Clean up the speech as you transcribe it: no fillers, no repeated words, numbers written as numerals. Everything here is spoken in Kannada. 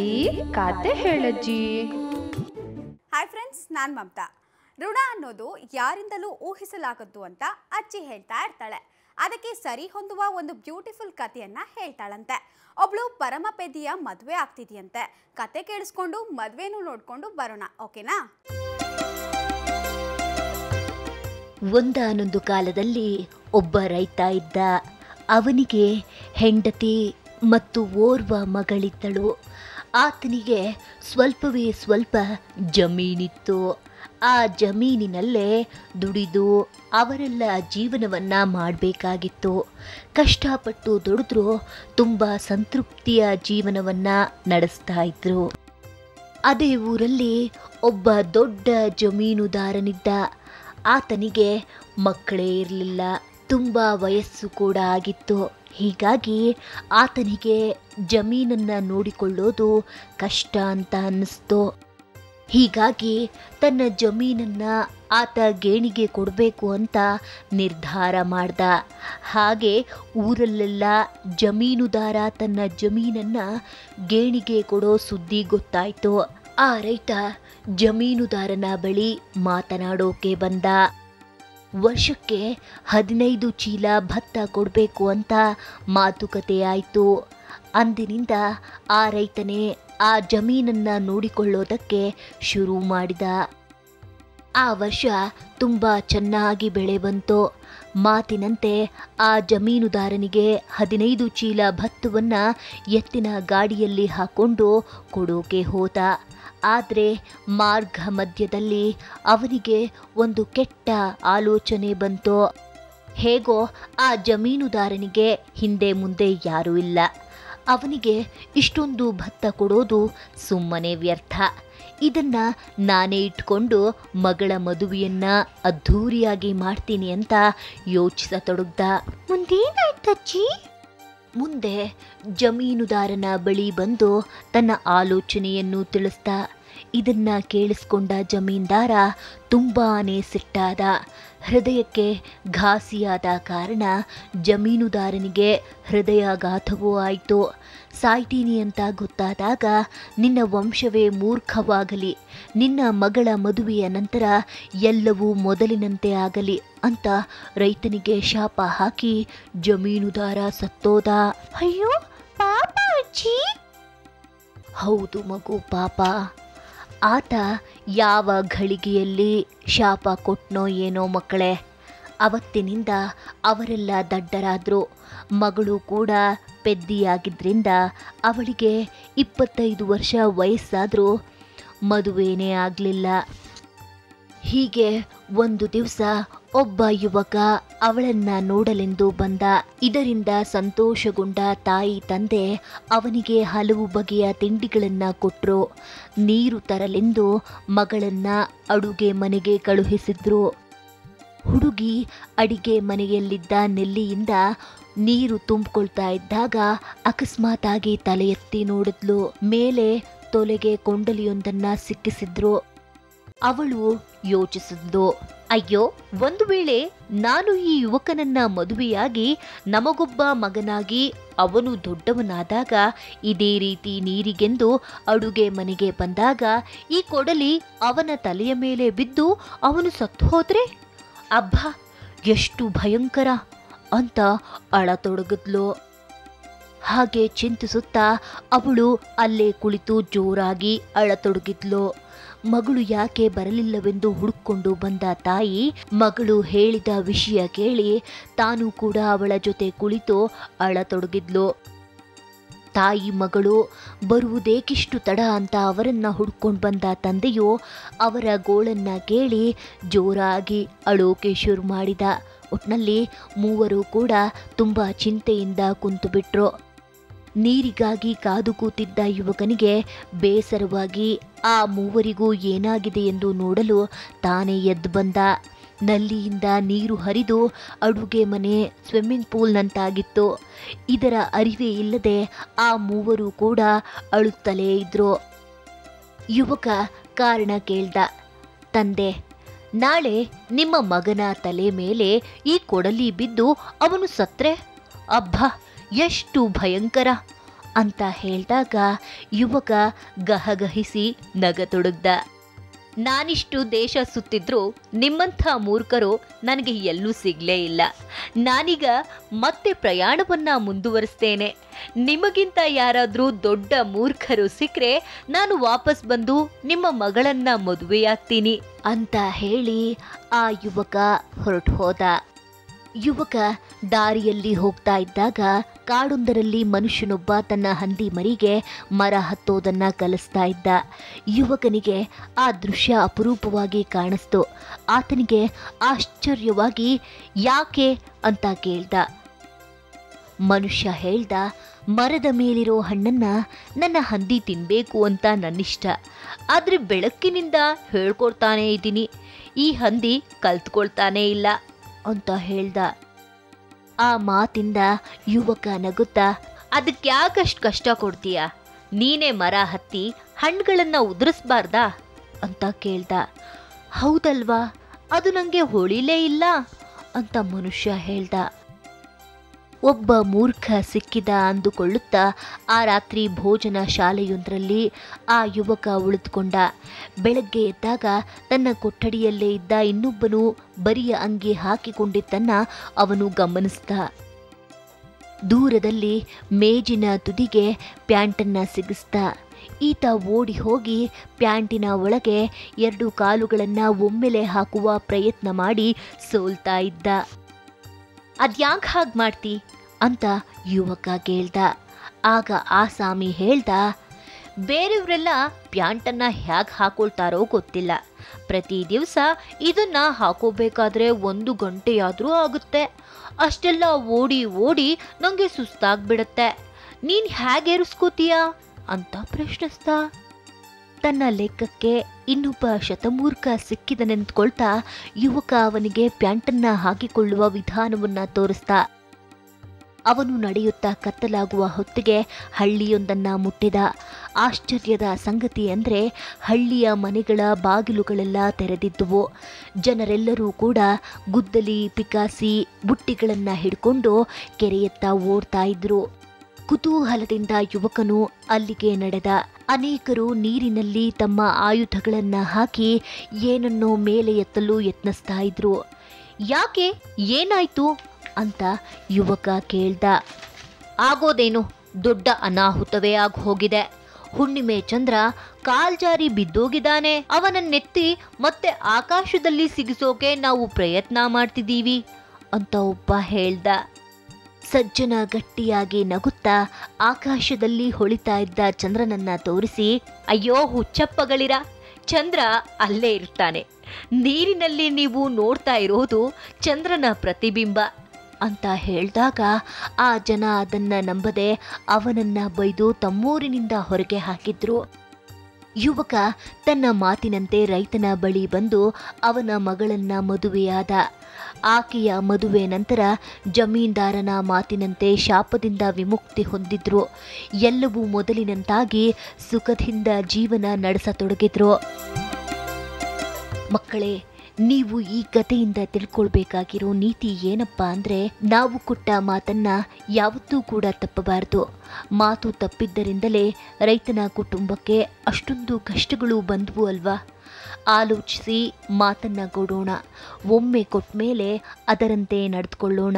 ಅಜ್ಜಿ ಕತೆ ಹೇಳಜ್ಜಿ. ಹಾಯ್ ಫ್ರೆಂಡ್ಸ್, ನಾನು ಮಮತಾ. ಋಣ ಅನ್ನೋದು ಯಾರಿಂದಲೂ ಊಹಿಸಲಾಗದ್ದು ಅಂತ ಅಜ್ಜಿ ಹೇಳ್ತಾ ಇರ್ತಾಳೆ. ಅದಕ್ಕೆ ಸರಿ ಹೊಂದುವ ಒಂದು ಬ್ಯೂಟಿಫುಲ್ ಕಥೆಯನ್ನ ಹೇಳ್ತಾಳಂತೆ. ಒಬ್ಳು ಪರಮಪೆದ್ದಿಯ ಮದುವೆ ಆಗ್ತಿದೆಯಂತೆ. ಕತೆ ಕೇಳಿಸ್ಕೊಂಡು ಮದುವೆನೂ ನೋಡ್ಕೊಂಡು ಬರೋಣ, ಓಕೆನಾ? ಒಂದಾನೊಂದು ಕಾಲದಲ್ಲಿ ಒಬ್ಬ ರೈತ ಇದ್ದ. ಅವನಿಗೆ ಹೆಂಡತಿ ಮತ್ತು ಓರ್ವ ಮಗಳಿದ್ದಳು. ಆತನಿಗೆ ಸ್ವಲ್ಪವೇ ಸ್ವಲ್ಪ ಜಮೀನಿತ್ತು. ಆ ಜಮೀನಿನಲ್ಲೇ ದುಡಿದು ಅವರೆಲ್ಲ ಜೀವನವನ್ನ ಮಾಡಬೇಕಾಗಿತ್ತು. ಕಷ್ಟಪಟ್ಟು ದುಡಿದ್ರೂ ತುಂಬ ಸಂತೃಪ್ತಿಯ ಜೀವನವನ್ನ ನಡೆಸ್ತಾ ಇದ್ರು. ಅದೇ ಊರಲ್ಲಿ ಒಬ್ಬ ದೊಡ್ಡ ಜಮೀನುದಾರನಿದ್ದ. ಆತನಿಗೆ ಮಕ್ಕಳೇ ಇರಲಿಲ್ಲ. ತುಂಬ ವಯಸ್ಸು ಕೂಡ ಆಗಿತ್ತು. ಹೀಗಾಗಿ ಆತನಿಗೆ ಜಮೀನನ್ನು ನೋಡಿಕೊಳ್ಳೋದು ಕಷ್ಟ ಅಂತ ಅನ್ನಿಸ್ತು. ಹೀಗಾಗಿ ತನ್ನ ಜಮೀನನ್ನು ಆತ ಗೇಣಿಗೆ ಕೊಡಬೇಕು ಅಂತ ನಿರ್ಧಾರ ಮಾಡ್ದ. ಹಾಗೆ ಊರಲ್ಲೆಲ್ಲ ಜಮೀನುದಾರ ತನ್ನ ಜಮೀನನ್ನು ಗೇಣಿಗೆ ಕೊಡೋ ಸುದ್ದಿ ಗೊತ್ತಾಯಿತು. ಆ ರೈತ ಜಮೀನುದಾರನ ಬಳಿ ಮಾತನಾಡೋಕೆ ಬಂದ. ವರ್ಷಕ್ಕೆ 15 ಚೀಲ ಭತ್ತ ಕೊಡಬೇಕು ಅಂತ ಮಾತುಕತೆ ಆಯಿತು. ಅಂದಿನಿಂದ ಆ ರೈತನೇ ಆ ಜಮೀನನ್ನು ನೋಡಿಕೊಳ್ಳೋದಕ್ಕೆ ಶುರು ಮಾಡಿದ. ಆ ವರ್ಷ ತುಂಬ ಚೆನ್ನಾಗಿ ಬೆಳೆ ಬಂತು. ಮಾತಿನಂತೆ ಆ ಜಮೀನುದಾರನಿಗೆ 15 ಚೀಲ ಭತ್ತವನ್ನು ಎತ್ತಿನ ಗಾಡಿಯಲ್ಲಿ ಹಾಕೊಂಡು ಕೊಡೋಕೆ ಹೋದ. ಆದರೆ ಮಾರ್ಗ ಮಧ್ಯದಲ್ಲಿ ಅವನಿಗೆ ಒಂದು ಕೆಟ್ಟ ಆಲೋಚನೆ ಬಂತು. ಹೇಗೋ ಆ ಜಮೀನುದಾರನಿಗೆ ಹಿಂದೆ ಮುಂದೆ ಯಾರೂ ಇಲ್ಲ. ಅವನಿಗೆ ಇಷ್ಟೊಂದು ಭತ್ತ ಕೊಡೋದು ಸುಮ್ಮನೆ ವ್ಯರ್ಥ. ಇದನ್ನ ನಾನೇ ಇಟ್ಕೊಂಡು ಮಗಳ ಮದುವೆಯನ್ನ ಅದ್ಧೂರಿಯಾಗಿ ಮಾಡ್ತೀನಿ ಅಂತ ಯೋಚಿಸತೊಡಗ್ದ. ಮುಂದೇನಾಯ್ತಜ್ಜಿ? ಮುಂದೆ ಜಮೀನುದಾರನ ಬಳಿ ಬಂದು ತನ್ನ ಆಲೋಚನೆಯನ್ನು ತಿಳಿಸ್ದ. ಇದನ್ನ ಕೇಳಿಸ್ಕೊಂಡ ಜಮೀನ್ದಾರ ತುಂಬಾನೇ ಸಿಟ್ಟಾದ. ಹೃದಯಕ್ಕೆ ಘಾಸಿಯಾದ ಕಾರಣ ಜಮೀನುದಾರನಿಗೆ ಹೃದಯಾಘಾತವೂ ಆಯಿತು. ಸಾಯ್ತೀನಿ ಅಂತ ಗೊತ್ತಾದಾಗ ನಿನ್ನ ವಂಶವೇ ಮೂರ್ಖವಾಗಲಿ, ನಿನ್ನ ಮಗಳ ಮದುವೆಯ ನಂತರ ಎಲ್ಲವೂ ಮೊದಲಿನಂತೆ ಆಗಲಿ ಅಂತ ರೈತನಿಗೆ ಶಾಪ ಹಾಕಿ ಜಮೀನುದಾರ ಸತ್ತೋದ. ಅಯ್ಯೋ ಪಾಪ ಅಜ್ಜಿ. ಹೌದು ಮಗು, ಪಾಪ. ಆತ ಯಾವ ಘಳಿಗೆಯಲ್ಲಿ ಶಾಪ ಕೊಟ್ನೋ ಏನೋ ಮಕ್ಕಳೇ. ಅವತ್ತಿನಿಂದ ಅವರೆಲ್ಲ ದಡ್ಡರಾದರು. ಮಗಳು ಕೂಡ ಪೆದ್ದಿಯಾಗಿದ್ದರಿಂದ ಅವಳಿಗೆ 25 ವರ್ಷ ವಯಸ್ಸಾದರೂ ಮದುವೆನೇ ಆಗಲಿಲ್ಲ. ಹೀಗೆ ಒಂದು ದಿವಸ ಒಬ್ಬ ಯುವಕ ಅವಳನ್ನ ನೋಡಲೆಂದು ಬಂದ. ಇದರಿಂದ ಸಂತೋಷಗೊಂಡ ತಾಯಿ ತಂದೆ ಅವನಿಗೆ ಹಲವು ಬಗೆಯ ತಿಂಡಿಗಳನ್ನು ಕೊಟ್ಟರು. ನೀರು ತರಲೆಂದು ಮಗಳನ್ನ ಅಡುಗೆ ಮನೆಗೆ ಕಳುಹಿಸಿದ್ರು. ಹುಡುಗಿ ಅಡಿಗೆ ಮನೆಯಲ್ಲಿದ್ದ ನೆಲ್ಲಿಯಿಂದ ನೀರು ತುಂಬಿಕೊಳ್ತಾ ಇದ್ದಾಗ ಅಕಸ್ಮಾತಾಗಿ ತಲೆ ಎತ್ತಿ ನೋಡಿದ್ಲು. ಮೇಲೆ ತೊಲೆಗೆ ಕೊಂಡಲಿಯೊಂದನ್ನ ಸಿಕ್ಕಿಸಿದ್ರು. ಅವಳು ಯೋಚಿಸಿದ್ಲು, ಅಯ್ಯೋ, ಒಂದು ವೇಳೆ ನಾನು ಈ ಯುವಕನನ್ನ ಮದುವೆಯಾಗಿ ನಮಗೊಬ್ಬ ಮಗನಾಗಿ ಅವನು ದೊಡ್ಡವನಾದಾಗ ಇದೇ ರೀತಿ ನೀರಿಗೆಂದು ಅಡುಗೆ ಮನೆಗೆ ಬಂದಾಗ ಈ ಕೊಡಲಿ ಅವನ ತಲೆಯ ಮೇಲೆ ಬಿದ್ದು ಅವನು ಸತ್ತು ಹೋದ್ರೆ ಅಬ್ಬಾ ಎಷ್ಟು ಭಯಂಕರ ಅಂತ ಅಳತೊಡಗಿದ್ಲು. ಹಾಗೆ ಚಿಂತಿಸುತ್ತಾ ಅವಳು ಅಲ್ಲೇ ಕುಳಿತು ಜೋರಾಗಿ ಅಳತೊಡಗಿದ್ಲು. ಮಗಳು ಯಾಕೆ ಬರಲಿಲ್ಲವೆಂದು ಹುಡುಕೊಂಡು ಬಂದ ತಾಯಿ ಮಗಳು ಹೇಳಿದ ವಿಷಯ ಕೇಳಿ ತಾನು ಕೂಡ ಅವಳ ಜೊತೆ ಕುಳಿತು ಅಳತೊಡಗಿದ್ಲು. ತಾಯಿ ಮಗಳು ಬರುವುದೇಕಿಷ್ಟು ತಡ ಅಂತ ಅವರನ್ನ ಹುಡ್ಕೊಂಡು ಬಂದ ತಂದೆಯು ಅವರ ಗೋಳನ್ನ ಕೇಳಿ ಜೋರಾಗಿ ಅಳೋಕೆ ಶುರು ಮಾಡಿದ. ಒಟ್ನಲ್ಲಿ ಮೂವರು ಕೂಡ ತುಂಬ ಚಿಂತೆಯಿಂದ ಕುಂತು ಬಿಟ್ರು. ನೀರಿಗಾಗಿ ಕಾದು ಕೂತಿದ್ದ ಯುವಕನಿಗೆ ಬೇಸರವಾಗಿ ಆ ಮೂವರಿಗೂ ಏನಾಗಿದೆ ಎಂದು ನೋಡಲು ತಾನೇ ಎದ್ದು ಬಂದ. ನಲ್ಲಿಯಿಂದ ನೀರು ಹರಿದು ಅಡುಗೆ ಮನೆ ಸ್ವಿಮ್ಮಿಂಗ್ ಪೂಲ್ನಂತಾಗಿತ್ತು. ಇದರ ಅರಿವೇ ಇಲ್ಲದೆ ಆ ಮೂವರು ಕೂಡ ಅಳುತ್ತಲೇ ಇದ್ರು. ಯುವಕ ಕಾರಣ ಕೇಳ್ದ. ತಂದೆ, ನಾಳೆ ನಿಮ್ಮ ಮಗನ ತಲೆ ಮೇಲೆ ಈ ಕೊಡಲಿ ಬಿದ್ದು ಅವನು ಸತ್ರೆ ಅಬ್ಬಾ ಎಷ್ಟು ಭಯಂಕರ ಅಂತ ಹೇಳಿದಾಗ ಯುವಕ ಗಹಗಹಿಸಿ ನಗತೊಡಗ್ದ. ನಾನಿಷ್ಟು ದೇಶ ಸುತ್ತಿದ್ರೂ ನಿಮ್ಮಂಥ ಮೂರ್ಖರು ನನಗೆ ಎಲ್ಲೂ ಸಿಗಲೇ ಇಲ್ಲ. ನಾನೀಗ ಮತ್ತೆ ಪ್ರಯಾಣವನ್ನ ಮುಂದುವರಿಸ್ತೇನೆ. ನಿಮಗಿಂತ ಯಾರಾದರೂ ದೊಡ್ಡ ಮೂರ್ಖರು ಸಿಕ್ಕರೆ ನಾನು ವಾಪಸ್ ಬಂದು ನಿಮ್ಮ ಮಗಳನ್ನ ಮದುವೆಯಾಗ್ತೀನಿ ಅಂತ ಹೇಳಿ ಆ ಯುವಕ ಹೊರಟು ಹೋದ. ಯುವಕ ದಾರಿಯಲ್ಲಿ ಹೋಗ್ತಾ ಇದ್ದಾಗ ಕಾಡೊಂದರಲ್ಲಿ ಮನುಷ್ಯನೊಬ್ಬ ತನ್ನ ಹಂದಿ ಮರಿಗೆ ಮರ ಹತ್ತೋದನ್ನ ಕಲಿಸ್ತಾ ಇದ್ದ. ಯುವಕನಿಗೆ ಆ ದೃಶ್ಯ ಅಪರೂಪವಾಗಿ ಕಾಣಿಸ್ತು. ಆತನಿಗೆ ಆಶ್ಚರ್ಯವಾಗಿ ಯಾಕೆ ಅಂತ ಕೇಳ್ದ. ಮನುಷ್ಯ ಹೇಳ್ದ, ಮರದ ಮೇಲಿರೋ ಹಣ್ಣನ್ನ ನನ್ನ ಹಂದಿ ತಿನ್ಬೇಕು ಅಂತ ನನ್ನಿಷ್ಟ. ಆದ್ರೆ ಬೆಳಕಿನಿಂದ ಹೇಳ್ಕೊಡ್ತಾನೇ ಇದ್ದೀನಿ, ಈ ಹಂದಿ ಕಲ್ತ್ಕೊಳ್ತಾನೇ ಇಲ್ಲ ಅಂತ ಹೇಳ್ದ. ಆ ಮಾತಿಂದ ಯುವಕ ನಗುತ್ತಾ, ಅದಕ್ಯಾಕಷ್ಟು ಕಷ್ಟ ಕೊಡ್ತೀಯ? ನೀನೇ ಮರ ಹತ್ತಿ ಹಣ್ಣುಗಳನ್ನ ಉದುರಿಸ್ಬಾರ್ದಾ ಅಂತ ಕೇಳ್ದ. ಹೌದಲ್ವಾ, ಅದು ನನಗೆ ಹೊಳಿಲೇ ಇಲ್ಲ ಅಂತ ಮನುಷ್ಯ ಹೇಳ್ದ. ಒಬ್ಬ ಮೂರ್ಖ ಸಿಕ್ಕಿದ ಅಂದುಕೊಳ್ಳುತ್ತಾ ಆ ರಾತ್ರಿ ಭೋಜನ ಶಾಲೆಯೊಂದರಲ್ಲಿ ಆ ಯುವಕ ಉಳಿದುಕೊಂಡ. ಬೆಳಗ್ಗೆ ಎದ್ದಾಗ ತನ್ನ ಕೊಠಡಿಯಲ್ಲೇ ಇದ್ದ ಇನ್ನೊಬ್ಬನು ಬರಿಯ ಅಂಗಿ ಹಾಕಿಕೊಂಡಿದ್ದನ್ನ ಅವನು ಗಮನಿಸಿದ. ದೂರದಲ್ಲಿ ಮೇಜಿನ ತುದಿಗೆ ಪ್ಯಾಂಟನ್ನ ಸಿಗಿಸ್ದ. ಈತ ಓಡಿ ಹೋಗಿ ಪ್ಯಾಂಟಿನ ಒಳಗೆ 2 ಕಾಲುಗಳನ್ನ ಒಮ್ಮೆಲೆ ಹಾಕುವ ಪ್ರಯತ್ನ ಮಾಡಿ ಸೋಲ್ತಾ ಇದ್ದ. ಅದ್ಯಾಕೆ ಹಾಗೆ ಮಾಡ್ತಿ ಅಂತ ಯುವಕ ಕೇಳ್ದ. ಆಗ ಆಸಾಮಿ ಹೇಳ್ದ, ಬೇರೆಯವರೆಲ್ಲ ಪ್ಯಾಂಟನ್ನ ಹೇಗೆ ಹಾಕೊಳ್ತಾರೋ ಗೊತ್ತಿಲ್ಲ. ಪ್ರತಿ ದಿವಸ ಇದನ್ನ ಹಾಕೋಬೇಕಾದ್ರೆ 1 ಗಂಟೆಯಾದರೂ ಆಗುತ್ತೆ. ಅಷ್ಟೆಲ್ಲ ಓಡಿ ಓಡಿ ನನಗೆ ಸುಸ್ತಾಗ್ಬಿಡತ್ತೆ. ನೀನು ಹೇಗೆ ಏರಿಸ್ಕೋತೀಯ ಅಂತ ಪ್ರಶ್ನಿಸ್ದ. ತನ್ನ ಲೆಕ್ಕಕ್ಕೆ ಇನ್ನೊಬ್ಬ ಶತಮೂರ್ಖ ಸಿಕ್ಕಿದನೆಂದ್ಕೊಳ್ತಾ ಯುವಕ ಅವನಿಗೆ ಪ್ಯಾಂಟನ್ನ ಹಾಕಿಕೊಳ್ಳುವ ವಿಧಾನವನ್ನ ತೋರಿಸ್ದ. ಅವನು ನಡೆಯುತ್ತಾ ಕತ್ತಲಾಗುವ ಹೊತ್ತಿಗೆ ಹಳ್ಳಿಯೊಂದನ್ನ ಮುಟ್ಟಿದ. ಆಶ್ಚರ್ಯದ ಸಂಗತಿ ಅಂದರೆ ಹಳ್ಳಿಯ ಮನೆಗಳ ಬಾಗಿಲುಗಳೆಲ್ಲ ತೆರೆದಿದ್ದುವು. ಜನರೆಲ್ಲರೂ ಕೂಡ ಗುದ್ದಲಿ, ಪಿಕಾಸಿ, ಬುಟ್ಟಿಗಳನ್ನ ಹಿಡ್ಕೊಂಡು ಕೆರೆಯತ್ತ ಓಡ್ತಾ ಇದ್ರು. ಕುತೂಹಲದಿಂದ ಯುವಕನು ಅಲ್ಲಿಗೆ ನಡೆದ. ಅನೇಕರು ನೀರಿನಲ್ಲಿ ತಮ್ಮ ಆಯುಧಗಳನ್ನ ಹಾಕಿ ಏನನ್ನೋ ಮೇಲೆ ಎತ್ತಲು ಯತ್ನಿಸ್ತಾ ಇದ್ರು. ಯಾಕೆ, ಏನಾಯ್ತು ಅಂತ ಯುವಕ ಕೇಳ್ದ. ಆಗೋದೇನು, ದೊಡ್ಡ ಅನಾಹುತವೇ ಆಗಿ ಹೋಗಿದೆ. ಹುಣ್ಣಿಮೆ ಚಂದ್ರ ಕಾಲ್ಜಾರಿ ಬಿದ್ದೋಗಿದ್ದಾನೆ. ಅವನನ್ನೆತ್ತಿ ಮತ್ತೆ ಆಕಾಶದಲ್ಲಿ ಸಿಗಿಸೋಕೆ ನಾವು ಪ್ರಯತ್ನ ಮಾಡ್ತಿದ್ದೀವಿ ಅಂತ ಒಬ್ಬ ಹೇಳ್ದ. ಸಜ್ಜನ ಗಟ್ಟಿಯಾಗಿ ನಗುತ್ತಾ ಆಕಾಶದಲ್ಲಿ ಹೊಳಿತಾ ಇದ್ದ ಚಂದ್ರನನ್ನ ತೋರಿಸಿ, ಅಯ್ಯೋ ಹುಚ್ಚಪ್ಪಗಳಿರ, ಚಂದ್ರ ಅಲ್ಲೇ ಇರ್ತಾನೆ. ನೀರಿನಲ್ಲಿ ನೀವು ನೋಡ್ತಾ ಇರೋದು ಚಂದ್ರನ ಪ್ರತಿಬಿಂಬ ಅಂತ ಹೇಳಿದಾಗ ಆ ಜನ ಅದನ್ನ ನಂಬದೆ ಅವನನ್ನ ಬೈದು ತಮ್ಮೂರಿನಿಂದ ಹೊರಗೆ ಹಾಕಿದ್ರು. ಯುವಕ ತನ್ನ ಮಾತಿನಂತೆ ರೈತನ ಬಳಿ ಬಂದು ಅವನ ಮಗಳನ್ನ ಮದುವೆಯಾದ. ಆಕೆಯ ಮದುವೆ ನಂತರ ಜಮೀನ್ದಾರನ ಮಾತಿನಂತೆ ಶಾಪದಿಂದ ವಿಮುಕ್ತಿ ಹೊಂದಿದ್ರು. ಎಲ್ಲವೂ ಮೊದಲಿನಂತಾಗಿ ಸುಖದಿಂದ ಜೀವನ ನಡೆಸತೊಡಗಿದ್ರು. ಮಕ್ಕಳೇ, ನೀವು ಈ ಕಥೆಯಿಂದ ತಿಳ್ಕೊಳ್ಬೇಕಾಗಿರೋ ನೀತಿ ಏನಪ್ಪಾ ಅಂದ್ರೆ, ನಾವು ಕೊಟ್ಟ ಮಾತನ್ನ ಯಾವತ್ತೂ ಕೂಡ ತಪ್ಪಬಾರದು. ಮಾತು ತಪ್ಪಿದ್ದರಿಂದಲೇ ರೈತನ ಕುಟುಂಬಕ್ಕೆ ಅಷ್ಟೊಂದು ಕಷ್ಟಗಳು ಬಂದವು ಅಲ್ವಾ? ಆಲೋಚಿಸಿ ಮಾತನ್ನ ಕೊಡೋಣ. ಒಮ್ಮೆ ಕೊಟ್ಟ ಮೇಲೆ ಅದರಂತೆ ನಡೆದುಕೊಳ್ಳೋಣ.